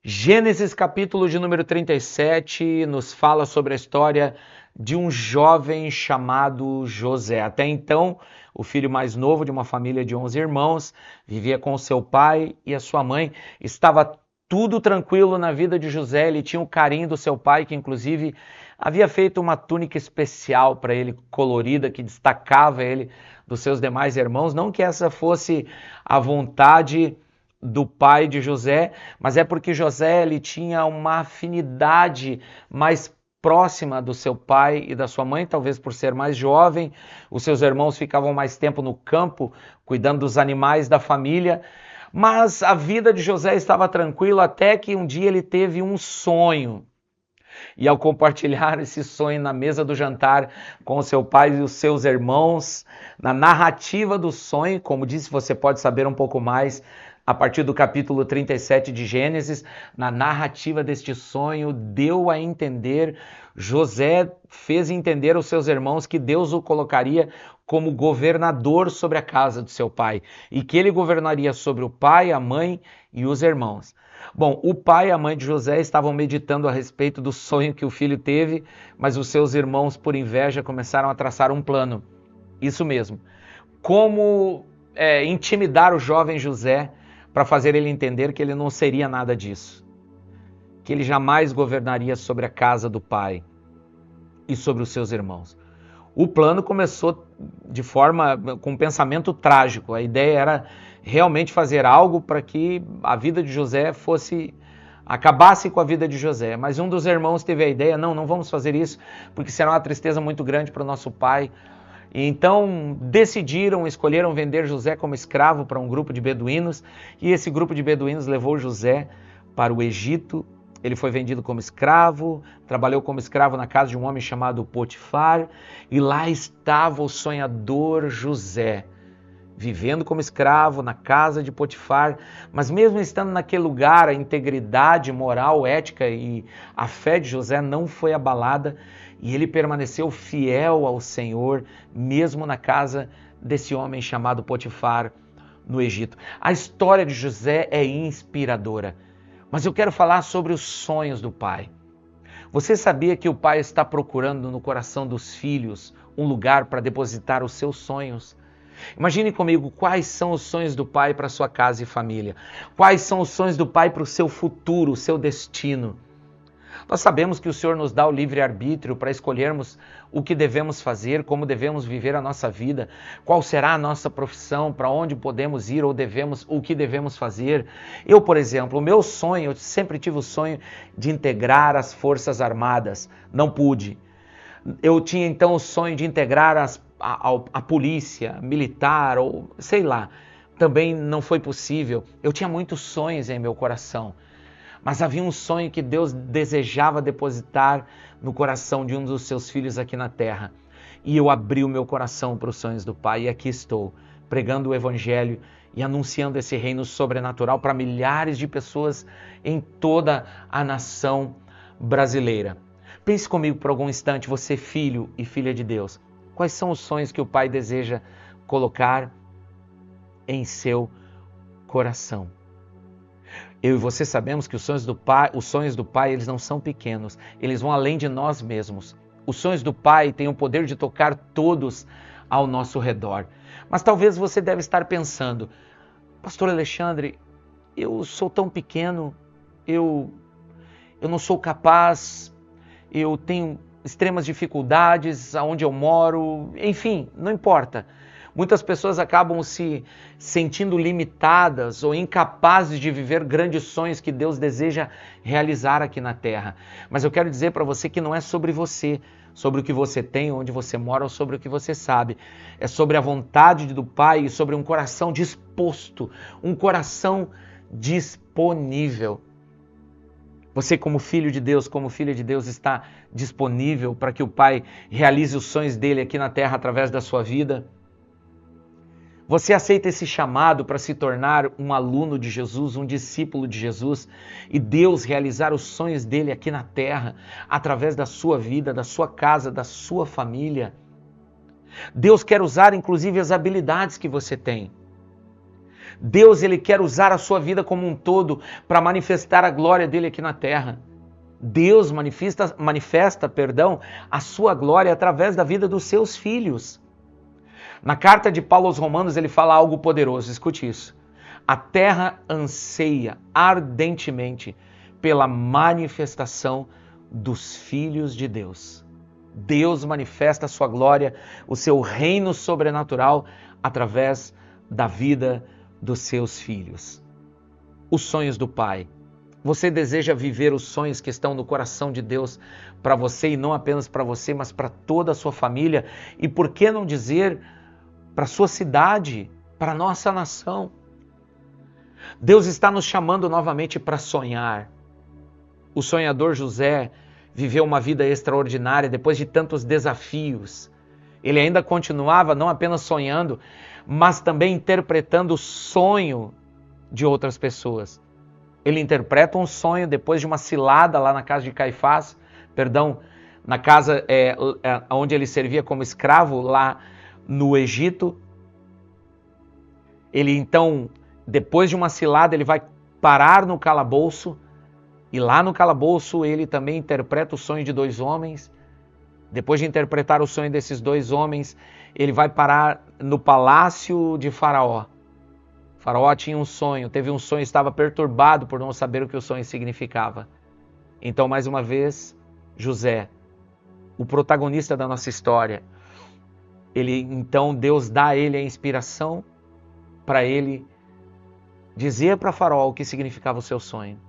Gênesis capítulo de número 37 nos fala sobre a história de um jovem chamado José. Até então, o filho mais novo de uma família de 11 irmãos, vivia com seu pai e a sua mãe. Estava tudo tranquilo na vida de José, ele tinha o carinho do seu pai, que inclusive havia feito uma túnica especial para ele, colorida, que destacava ele dos seus demais irmãos. Não que essa fosse a vontade do pai de José, mas é porque José ele tinha uma afinidade mais próxima do seu pai e da sua mãe, talvez por ser mais jovem. Os seus irmãos ficavam mais tempo no campo, cuidando dos animais da família. Mas a vida de José estava tranquila até que um dia ele teve um sonho. E ao compartilhar esse sonho na mesa do jantar com o seu pai e os seus irmãos, na narrativa do sonho, como disse, você pode saber um pouco mais a partir do capítulo 37 de Gênesis, na narrativa deste sonho, deu a entender, José fez entender aos seus irmãos que Deus o colocaria como governador sobre a casa do seu pai e que ele governaria sobre o pai, a mãe e os irmãos. Bom, o pai e a mãe de José estavam meditando a respeito do sonho que o filho teve, mas os seus irmãos, por inveja, começaram a traçar um plano. Isso mesmo. Como intimidar o jovem José para fazer ele entender que ele não seria nada disso. Que ele jamais governaria sobre a casa do pai e sobre os seus irmãos. O plano começou com um pensamento trágico. A ideia era realmente fazer algo para que a vida de José acabasse com a vida de José. Mas um dos irmãos teve a ideia, não vamos fazer isso, porque será uma tristeza muito grande para o nosso pai. E então escolheram vender José como escravo para um grupo de beduínos, e esse grupo de beduínos levou José para o Egito. Ele foi vendido como escravo, trabalhou como escravo na casa de um homem chamado Potifar, e lá estava o sonhador José, vivendo como escravo na casa de Potifar, mas mesmo estando naquele lugar, a integridade moral, ética e a fé de José não foi abalada, e ele permaneceu fiel ao Senhor, mesmo na casa desse homem chamado Potifar, no Egito. A história de José é inspiradora. Mas eu quero falar sobre os sonhos do pai. Você sabia que o pai está procurando no coração dos filhos um lugar para depositar os seus sonhos? Imagine comigo quais são os sonhos do pai para sua casa e família. Quais são os sonhos do pai para o seu futuro, o seu destino. Nós sabemos que o Senhor nos dá o livre-arbítrio para escolhermos o que devemos fazer, como devemos viver a nossa vida, qual será a nossa profissão, para onde podemos ir ou o que devemos fazer. Eu, por exemplo, o meu sonho, eu sempre tive o sonho de integrar as Forças Armadas. Não pude. Eu tinha então o sonho de integrar a polícia militar ou sei lá. Também não foi possível. Eu tinha muitos sonhos em meu coração. Mas havia um sonho que Deus desejava depositar no coração de um dos seus filhos aqui na terra. E eu abri o meu coração para os sonhos do Pai e aqui estou, pregando o Evangelho e anunciando esse reino sobrenatural para milhares de pessoas em toda a nação brasileira. Pense comigo por algum instante, você filho e filha de Deus. Quais são os sonhos que o Pai deseja colocar em seu coração? Eu e você sabemos que os sonhos do Pai, eles não são pequenos, eles vão além de nós mesmos. Os sonhos do Pai têm o poder de tocar todos ao nosso redor. Mas talvez você deve estar pensando, Pastor Alexandre, eu sou tão pequeno, eu não sou capaz, eu tenho extremas dificuldades aonde eu moro, enfim, não importa. Muitas pessoas acabam se sentindo limitadas ou incapazes de viver grandes sonhos que Deus deseja realizar aqui na terra. Mas eu quero dizer para você que não é sobre você, sobre o que você tem, onde você mora ou sobre o que você sabe. É sobre a vontade do Pai e sobre um coração disposto, um coração disponível. Você, como filho de Deus, como filha de Deus, está disponível para que o Pai realize os sonhos dele aqui na terra através da sua vida? Você aceita esse chamado para se tornar um aluno de Jesus, um discípulo de Jesus e Deus realizar os sonhos dele aqui na terra através da sua vida, da sua casa, da sua família? Deus quer usar inclusive as habilidades que você tem. Deus, ele quer usar a sua vida como um todo para manifestar a glória dele aqui na terra. Deus manifesta, a sua glória através da vida dos seus filhos. Na carta de Paulo aos Romanos, ele fala algo poderoso, escute isso. A terra anseia ardentemente pela manifestação dos filhos de Deus. Deus manifesta a sua glória, o seu reino sobrenatural através da vida dos seus filhos. Os sonhos do Pai. Você deseja viver os sonhos que estão no coração de Deus para você e não apenas para você, mas para toda a sua família? E por que não dizer para a sua cidade, para a nossa nação? Deus está nos chamando novamente para sonhar. O sonhador José viveu uma vida extraordinária depois de tantos desafios. Ele ainda continuava não apenas sonhando, mas também interpretando o sonho de outras pessoas. Ele interpreta um sonho depois de uma cilada lá na casa de Caifás, na casa onde ele servia como escravo lá no Egito. Ele então, depois de uma cilada, ele vai parar no calabouço, e lá no calabouço ele também interpreta o sonho de dois homens. Depois de interpretar o sonho desses dois homens, ele vai parar no palácio de Faraó. Faraó tinha um sonho, teve um sonho, estava perturbado por não saber o que o sonho significava. Então, mais uma vez, José, o protagonista da nossa história, então Deus dá a ele a inspiração para ele dizer para Faraó o que significava o seu sonho.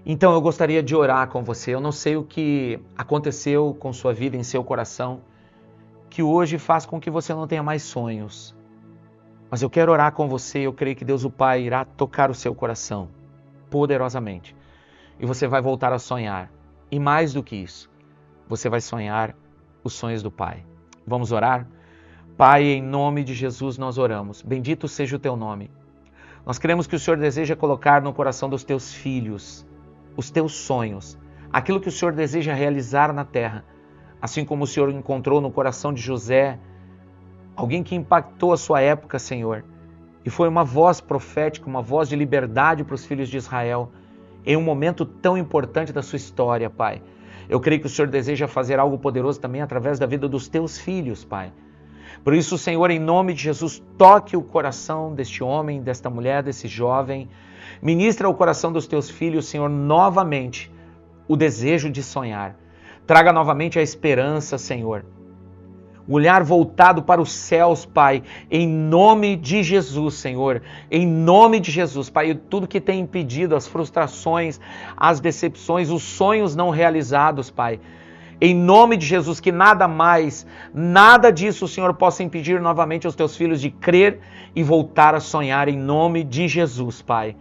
Então eu gostaria de orar com você. Eu não sei o que aconteceu com sua vida, em seu coração, que hoje faz com que você não tenha mais sonhos. Mas eu quero orar com você. Eu creio que Deus o Pai irá tocar o seu coração poderosamente. E você vai voltar a sonhar. E mais do que isso, você vai sonhar os sonhos do Pai. Vamos orar? Pai, em nome de Jesus nós oramos. Bendito seja o teu nome. Nós cremos que o Senhor deseja colocar no coração dos teus filhos os teus sonhos, aquilo que o Senhor deseja realizar na terra, assim como o Senhor encontrou no coração de José, alguém que impactou a sua época, Senhor, e foi uma voz profética, uma voz de liberdade para os filhos de Israel, em um momento tão importante da sua história, Pai. Eu creio que o Senhor deseja fazer algo poderoso também através da vida dos teus filhos, Pai. Por isso, Senhor, em nome de Jesus, toque o coração deste homem, desta mulher, desse jovem. Ministra ao coração dos teus filhos, Senhor, novamente o desejo de sonhar. Traga novamente a esperança, Senhor. O olhar voltado para os céus, Pai, em nome de Jesus, Senhor. Em nome de Jesus, Pai, tudo que tem impedido, as frustrações, as decepções, os sonhos não realizados, Pai. Em nome de Jesus, que nada disso o Senhor possa impedir novamente os teus filhos de crer e voltar a sonhar em nome de Jesus, Pai.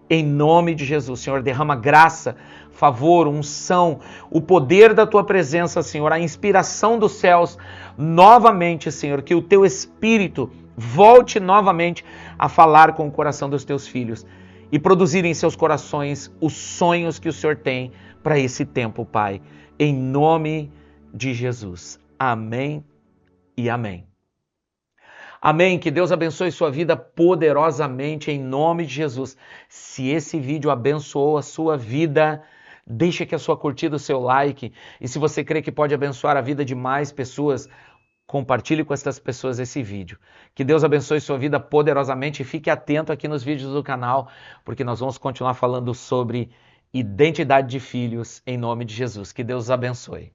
Em nome de Jesus, Senhor, derrama graça, favor, unção, o poder da tua presença, Senhor, a inspiração dos céus novamente, Senhor, que o teu Espírito volte novamente a falar com o coração dos teus filhos e produzir em seus corações os sonhos que o Senhor tem para esse tempo, Pai. Em nome de Jesus. Amém e amém. Amém. Que Deus abençoe sua vida poderosamente em nome de Jesus. Se esse vídeo abençoou a sua vida, deixe aqui a sua curtida, o seu like. E se você crê que pode abençoar a vida de mais pessoas, compartilhe com essas pessoas esse vídeo. Que Deus abençoe sua vida poderosamente e fique atento aqui nos vídeos do canal, porque nós vamos continuar falando sobre identidade de filhos em nome de Jesus. Que Deus os abençoe.